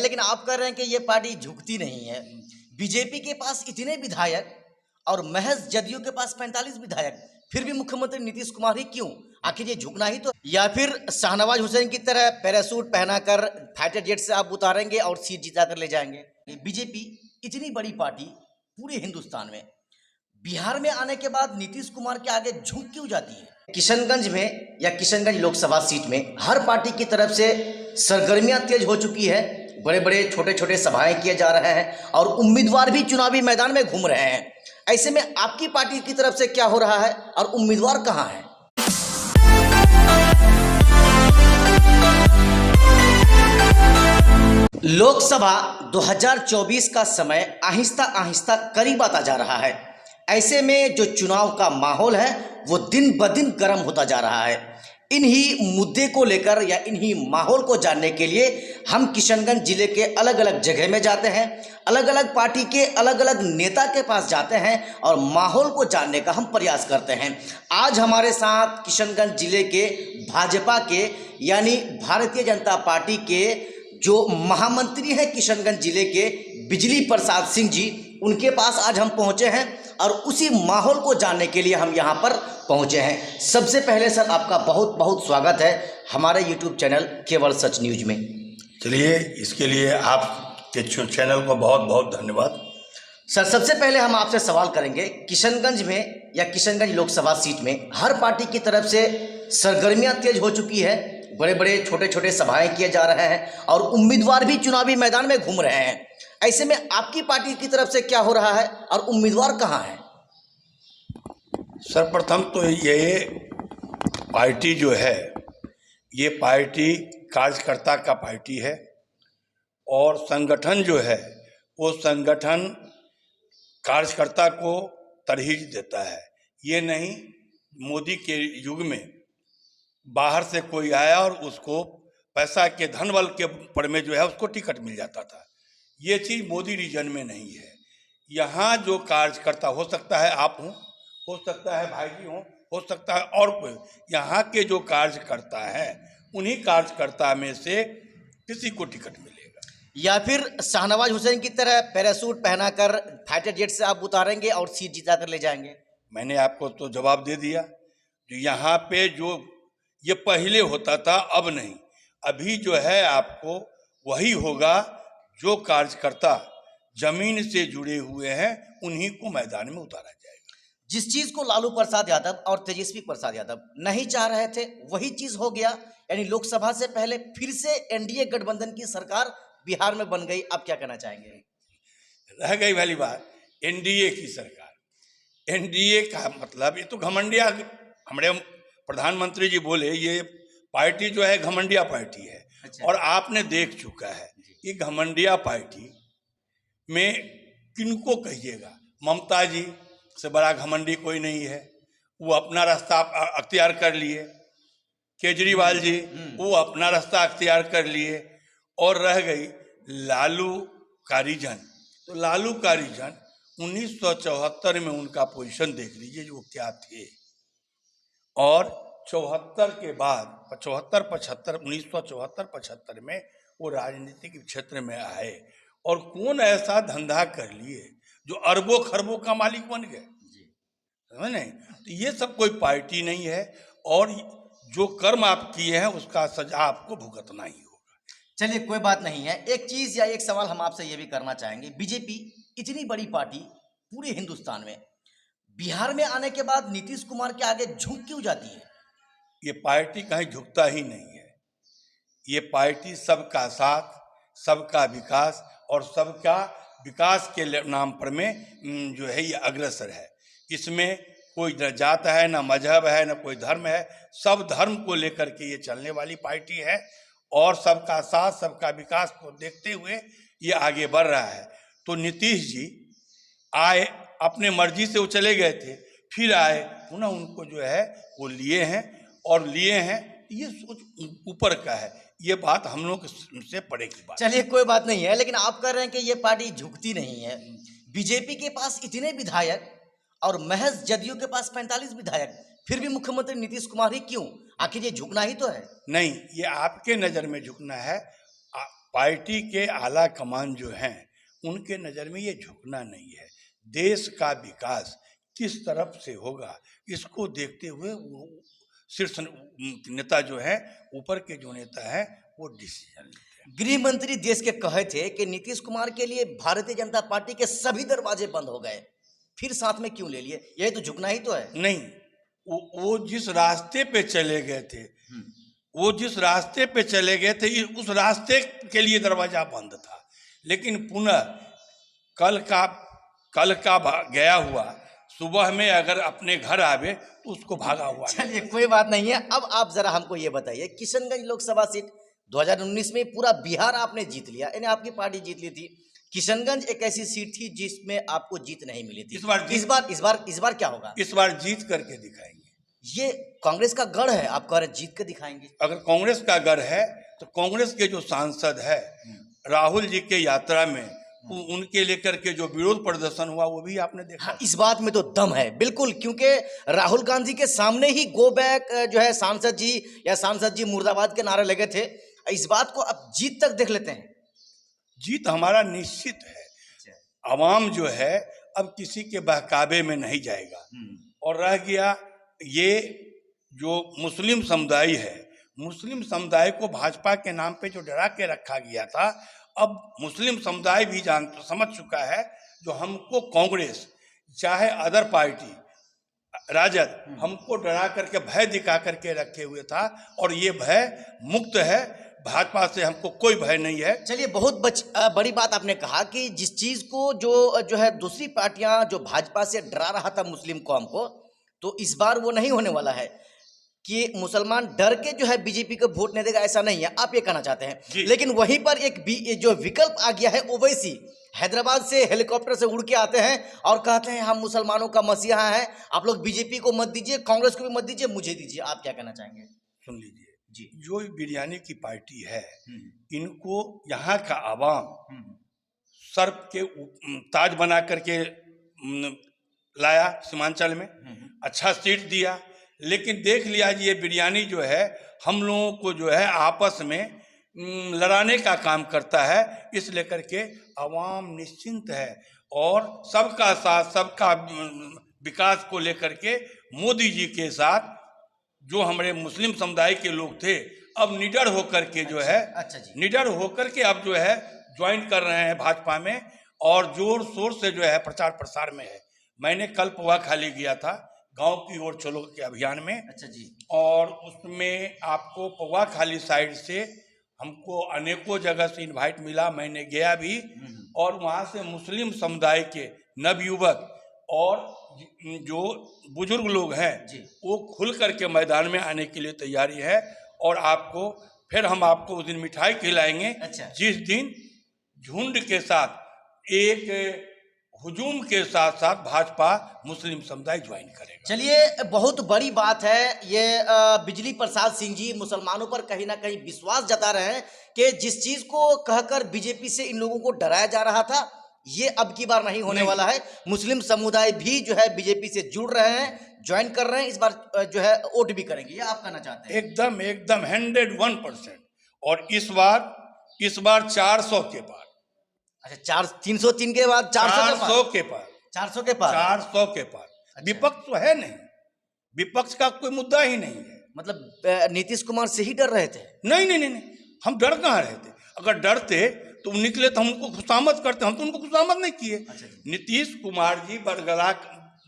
है, लेकिन आप कह रहे हैं कि ये पार्टी झुकती नहीं है। बीजेपी के पास इतने विधायक और महज जदयू के पास 45 विधायक, फिर भी मुख्यमंत्री नीतीश कुमार ही क्यों? आखिर ये झुकना ही तो, या फिर शाहनवाज हुसैन की तरह पैरासूट पहनाकर फाइटर जेट से आप उतारेंगे और सीट जिता कर ले जाएंगे? बीजेपी इतनी बड़ी पार्टी पूरे हिंदुस्तान में, बिहार में आने के बाद नीतीश कुमार के आगे झुक क्यों जाती है? किशनगंज में या किशनगंज लोकसभा सीट में हर पार्टी की तरफ से सरगर्मियां तेज हो चुकी है। बड़े बड़े छोटे छोटे सभाएं किए जा रहे हैं और उम्मीदवार भी चुनावी मैदान में घूम रहे हैं। ऐसे में आपकी पार्टी की तरफ से क्या हो रहा है और उम्मीदवार कहां है? लोकसभा 2024 का समय आहिस्ता आहिस्ता करीब आता जा रहा है। ऐसे में जो चुनाव का माहौल है वो दिन ब दिन गर्म होता जा रहा है। इन्हीं मुद्दे को लेकर या इन्हीं माहौल को जानने के लिए हम किशनगंज जिले के अलग अलग जगह में जाते हैं, अलग अलग पार्टी के अलग अलग नेता के पास जाते हैं और माहौल को जानने का हम प्रयास करते हैं। आज हमारे साथ किशनगंज जिले के भाजपा के यानी भारतीय जनता पार्टी के जो महामंत्री हैं किशनगंज जिले के, बिजली प्रसाद सिंह जी, उनके पास आज हम पहुंचे हैं और उसी माहौल को जानने के लिए हम यहां पर पहुंचे हैं। सबसे पहले सर आपका बहुत बहुत स्वागत है हमारे यूट्यूब चैनल केवल सच न्यूज में। चलिए, इसके लिए आपके चैनल को बहुत बहुत धन्यवाद। सर सबसे पहले हम आपसे सवाल करेंगे, किशनगंज में या किशनगंज लोकसभा सीट में हर पार्टी की तरफ से सरगर्मियां तेज हो चुकी है। बड़े बड़े छोटे छोटे सभाएं किए जा रहे हैं और उम्मीदवार भी चुनावी मैदान में घूम रहे हैं। ऐसे में आपकी पार्टी की तरफ से क्या हो रहा है और उम्मीदवार कहां है? सर्वप्रथम तो ये पार्टी जो है, ये पार्टी कार्यकर्ता का पार्टी है और संगठन जो है वो संगठन कार्यकर्ता को तरजीह देता है। ये नहीं मोदी के युग में बाहर से कोई आया और उसको पैसा के धन बल के पर में जो है उसको टिकट मिल जाता था। ये चीज़ मोदी रीजन में नहीं है। यहाँ जो कार्यकर्ता, हो सकता है आप हों, हो सकता है भाई जी हों, हो सकता है और कोई, यहाँ के जो कार्यकर्ता हैं उन्हीं कार्यकर्ता में से किसी को टिकट मिलेगा। या फिर शाहनवाज हुसैन की तरह पैरासूट पहनाकर फाइटर जेट से आप उतारेंगे और सीट जिता कर ले जाएंगे? मैंने आपको तो जवाब दे दिया। जो यहाँ पे जो ये पहले होता था, अब नहीं। अभी जो है आपको वही होगा, जो कार्यकर्ता जमीन से जुड़े हुए हैं उन्हीं को मैदान में उतारा जाएगा। जिस चीज को लालू प्रसाद यादव और तेजस्वी प्रसाद यादव नहीं चाह रहे थे वही चीज हो गया। यानी लोकसभा से पहले फिर से एनडीए गठबंधन की सरकार बिहार में बन गई। आप क्या कहना चाहेंगे? रह गई वाली बात एनडीए की सरकार। एनडीए का मतलब ये तो घमंडिया, हमारे प्रधानमंत्री जी बोले ये पार्टी जो है घमंडिया पार्टी है। अच्छा। और आपने देख चुका है कि घमंडिया पार्टी में किनको कहिएगा, ममता जी से बड़ा घमंडी कोई नहीं है। वो अपना रास्ता अख्तियार कर लिए। केजरीवाल जी वो अपना रास्ता अख्तियार कर लिए। और रह गई लालू का रीजन। तो लालू का रीजन 1974 में उनका पोजीशन देख लीजिए जो क्या थे। और 74 के बाद 1974-75 में वो राजनीतिक क्षेत्र में आए और कौन ऐसा धंधा कर लिए जो अरबों खरबों का मालिक बन गए, समझ नहीं? तो ये सब कोई पार्टी नहीं है और जो कर्म आप किए हैं उसका सजा आपको भुगतना ही होगा। चलिए कोई बात नहीं है। एक चीज या एक सवाल हम आपसे ये भी करना चाहेंगे, बीजेपी इतनी बड़ी पार्टी पूरे हिंदुस्तान में, बिहार में आने के बाद नीतीश कुमार के आगे झुक क्यों जाती है? ये पार्टी कहीं झुकता ही नहीं है। ये पार्टी सबका साथ, सबका विकास और सबका विकास के नाम पर में जो है ये अग्रसर है। इसमें कोई न जात है, न मजहब है, न कोई धर्म है। सब धर्म को लेकर के ये चलने वाली पार्टी है और सबका साथ, सबका विकास को देखते हुए ये आगे बढ़ रहा है। तो नीतीश जी आए, अपने मर्जी से वो चले गए थे, फिर आए, पुनः उनको जो है वो लिए हैं और लिए हैं। ये सोच ऊपर का है, ये बात हम लोग से परे की बात। चलिए कोई बात नहीं है, लेकिन आप कह रहे हैं कि ये पार्टी झुकती नहीं है। बीजेपी के पास इतने विधायक और महज जदयू के पास 45 विधायक, फिर भी मुख्यमंत्री नीतीश कुमार ही क्यों? आखिर ये झुकना ही तो है। नहीं, ये आपके नज़र में झुकना है। पार्टी के आला कमान जो हैं उनके नज़र में ये झुकना नहीं है। देश का विकास किस तरफ से होगा इसको देखते हुए वो शीर्ष नेता जो है, ऊपर के जो नेता है, वो डिसीजन लेते हैं। गृह मंत्री देश के कहे थे कि नीतीश कुमार के लिए भारतीय जनता पार्टी के सभी दरवाजे बंद हो गए, फिर साथ में क्यों ले लिए? यही तो झुकना ही तो है। नहीं, वो जिस रास्ते पे चले गए थे, वो जिस रास्ते पे चले गए थे, उस रास्ते के लिए दरवाजा बंद था। लेकिन पुनः कल का गया हुआ सुबह में अगर अपने घर आवे तो उसको भागा हुआ। चलिए कोई बात नहीं है। अब आप जरा हमको ये बताइए, किशनगंज लोकसभा सीट 2019 में पूरा बिहार आपने जीत लिया, यानी आपकी पार्टी जीत ली थी। किशनगंज एक ऐसी सीट थी जिसमें आपको जीत नहीं मिली थी। इस बार क्या होगा? इस बार जीत करके दिखाएंगे। ये कांग्रेस का गढ़ है, आप कह रहे जीत के दिखाएंगे। अगर कांग्रेस का गढ़ है तो कांग्रेस के जो सांसद है राहुल जी के यात्रा में उनके लेकर के जो विरोध प्रदर्शन हुआ वो भी आपने देखा। हाँ, इस बात में तो दम है बिल्कुल, क्योंकि राहुल गांधी के सामने ही गो बैक जो है सांसद जी मुर्दाबाद के नारे लगे थे। इस बात को अब जीत तक देख लेते हैं। जीत हमारा निश्चित है। अवाम जो है अब किसी के बहकावे में नहीं जाएगा। और रह गया ये जो मुस्लिम समुदाय है, मुस्लिम समुदाय को भाजपा के नाम पे जो डरा के रखा गया था, अब मुस्लिम समुदाय भी समझ चुका है जो हमको कांग्रेस चाहे अदर पार्टी राजद हमको डरा करके भय दिखा करके रखे हुए था, और ये भय मुक्त है। भाजपा से हमको कोई भय नहीं है। चलिए, बहुत बड़ी बात आपने कहा कि जिस चीज को जो है दूसरी पार्टियां जो भाजपा से डरा रहा था मुस्लिम कौम को, तो इस बार वो नहीं होने वाला है कि मुसलमान डर के जो है बीजेपी को वोट नहीं देगा, ऐसा नहीं है, आप ये कहना चाहते हैं। लेकिन वहीं पर एक जो विकल्प आ गया है ओवैसी, हैदराबाद से हेलीकॉप्टर से उड़ के आते हैं और कहते हैं हम मुसलमानों का मसीहा है, आप लोग बीजेपी को मत दीजिए, कांग्रेस को भी मत दीजिए, मुझे दीजिए। आप क्या कहना चाहेंगे? सुन लीजिए जी, जो बिरयानी की पार्टी है, इनको यहाँ का आवाम सर्प के ताज बना करके लाया सीमांचल में, अच्छा सीट दिया, लेकिन देख लिया जी ये बिरयानी जो है हम लोगों को जो है आपस में लड़ाने का काम करता है। इस लेकर के आवाम निश्चिंत है और सबका साथ, सबका विकास को लेकर के मोदी जी के साथ जो हमारे मुस्लिम समुदाय के लोग थे अब निडर होकर के जो है निडर होकर के अब जो है ज्वाइन कर रहे हैं भाजपा में, और जोर शोर से जो है प्रचार प्रसार में है। मैंने कल पोहा खाली गया था गांव की ओर चलो के अभियान में। अच्छा जी। और उसमें आपको पोहा खाली साइड से हमको अनेकों जगह से इनवाइट मिला, मैंने गया भी, और वहाँ से मुस्लिम समुदाय के नवयुवक और जो बुजुर्ग लोग हैं वो खुल करके मैदान में आने के लिए तैयारी है। और आपको फिर हम आपको उस दिन मिठाई खिलाएंगे। जिस दिन झुंड के साथ एक हुजूम के साथ साथ भाजपा मुस्लिम समुदाय ज्वाइन करेगा। चलिए, बहुत बड़ी बात है ये। बिजली प्रसाद सिंह जी मुसलमानों पर कहीं ना कहीं विश्वास जता रहे हैं कि जिस चीज को कहकर बीजेपी से इन लोगों को डराया जा रहा था, ये अब की बार नहीं होने वाला है। मुस्लिम समुदाय भी जो है बीजेपी से जुड़ रहे हैं, ज्वाइन कर रहे हैं, इस बार जो है वोट भी करेंगे। ये आप कहना चाहते हैं? एकदम 101%। और इस बार 400 के पार। अच्छा, 303 के बाद 400 के पार। 400 के पार। 400 के पार। अच्छा। विपक्ष तो है नहीं, विपक्ष का कोई मुद्दा ही नहीं है। मतलब नीतीश कुमार से ही डर रहे थे? नहीं, हम डर कहाँ रहे थे। अगर डरते तो निकले तो हम उनको खुशामद करते, हम तो उनको खुशामद नहीं किए। अच्छा। नीतीश कुमार जी बरगला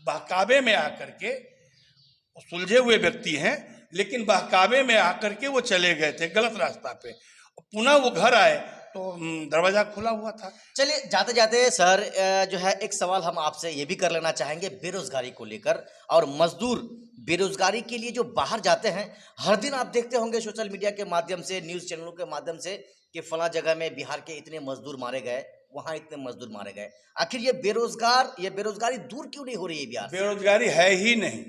बहकावे में आकर के सुलझे हुए व्यक्ति हैं, लेकिन बहकावे में आकर के वो चले गए थे गलत रास्ता पे, पुनः वो घर आए तो दरवाजा खुला हुआ था। चलिए, जाते जाते सर जो है एक सवाल हम आपसे ये भी कर लेना चाहेंगे बेरोजगारी को लेकर, और मजदूर बेरोजगारी के लिए जो बाहर जाते हैं, हर दिन आप देखते होंगे सोशल मीडिया के माध्यम से, न्यूज़ चैनलों के माध्यम से कि फला जगह में बिहार के इतने मजदूर मारे गए, वहाँ इतने मजदूर मारे गए। आखिर ये बेरोजगारी दूर क्यों नहीं हो रही है बिहार? बेरोजगारी है ही नहीं।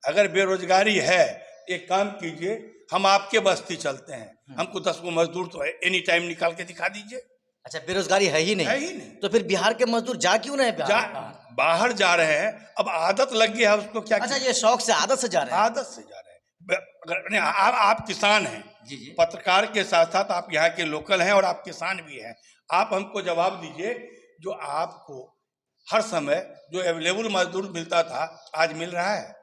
अगर बेरोजगारी है, एक काम कीजिए, हम आपके बस्ती चलते हैं, हमको 10 को मजदूर तो एनी टाइम निकाल के दिखा दीजिए। अच्छा, बेरोजगारी है ही नहीं। तो फिर बिहार के मजदूर जा क्यों रहे हैं? बाहर जा रहे हैं, अब आदत लग गया है उसको। क्या? अच्छा, ये शौक से आदत से जा रहे हैं। आदत से जा रहे हैं। अगर आप किसान हैं जी जी। पत्रकार के साथ साथ आप यहाँ के लोकल हैं और आप किसान भी हैं। आप हमको जवाब दीजिए, जो आपको हर समय जो अवेलेबल मजदूर मिलता था, आज मिल रहा है?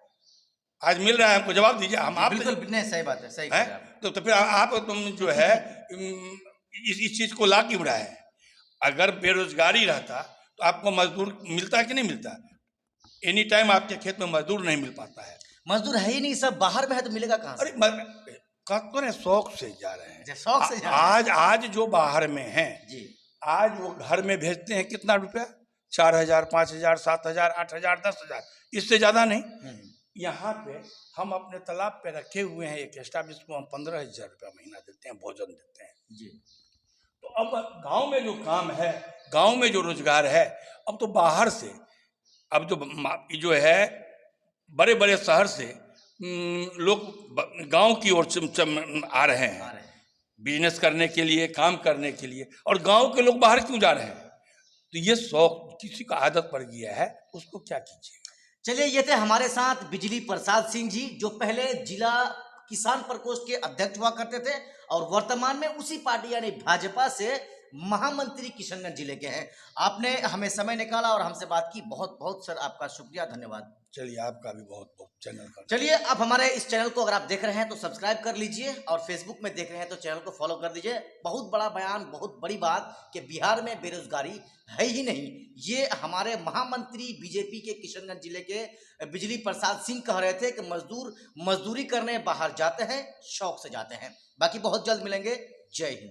आज मिल रहा है? हमको जवाब दीजिए। हम आप बिल्कुल नहीं, सही बात है, सही कह हैं रहे हैं आप। तो फिर आप तुम जो है इस चीज को ला क्यों रहा है? अगर बेरोजगारी रहता तो आपको मजदूर मिलता कि नहीं मिलता? एनी टाइम आपके खेत में मजदूर नहीं मिल पाता है। मजदूर है ही नहीं, सब बाहर में है तो मिलेगा कहाँ अरे से? कहते हैं शौक से जा रहे हैं। अच्छा, शौक से जा रहे हैं। आज जो बाहर में हैं, जी। आज वो घर में भेजते हैं कितना रुपया? 4,000, 5,000, 7,000, 8,000, 10,000, इससे ज्यादा नहीं। यहाँ पे हम अपने तालाब पे रखे हुए हैं एक स्टाफ, जिसको हम 15,000 रुपया महीना देते हैं, भोजन देते हैं जी। तो अब गांव में जो काम है, गांव में जो रोजगार है, अब तो बाहर से, अब जो है बड़े बड़े शहर से लोग गांव की ओर आ रहे हैं बिजनेस करने के लिए, काम करने के लिए, और गांव के लोग बाहर क्यों जा रहे हैं? तो ये शौक किसी का आदत पड़ गया है, उसको क्या कीजिएगा। चलिए, ये थे हमारे साथ बिजली प्रसाद सिंह जी, जो पहले जिला किसान प्रकोष्ठ के अध्यक्ष हुआ करते थे और वर्तमान में उसी पार्टी यानी भाजपा से महामंत्री किशनगंज जिले के हैं। आपने हमें समय निकाला और हमसे बात की, बहुत बहुत सर आपका शुक्रिया, धन्यवाद। चलिए, आपका भी बहुत बहुत चैनल का। चलिए, अब हमारे इस चैनल को अगर आप देख रहे हैं तो सब्सक्राइब कर लीजिए और फेसबुक में देख रहे हैं तो चैनल को फॉलो कर लीजिए। बहुत बड़ा बयान, बहुत बड़ी बात कि बिहार में बेरोजगारी है ही नहीं, ये हमारे महामंत्री बीजेपी के किशनगंज जिले के बिजली प्रसाद सिंह कह रहे थे कि मजदूर मजदूरी करने बाहर जाते हैं, शौक से जाते हैं। बाकी बहुत जल्द मिलेंगे। जय हिंद।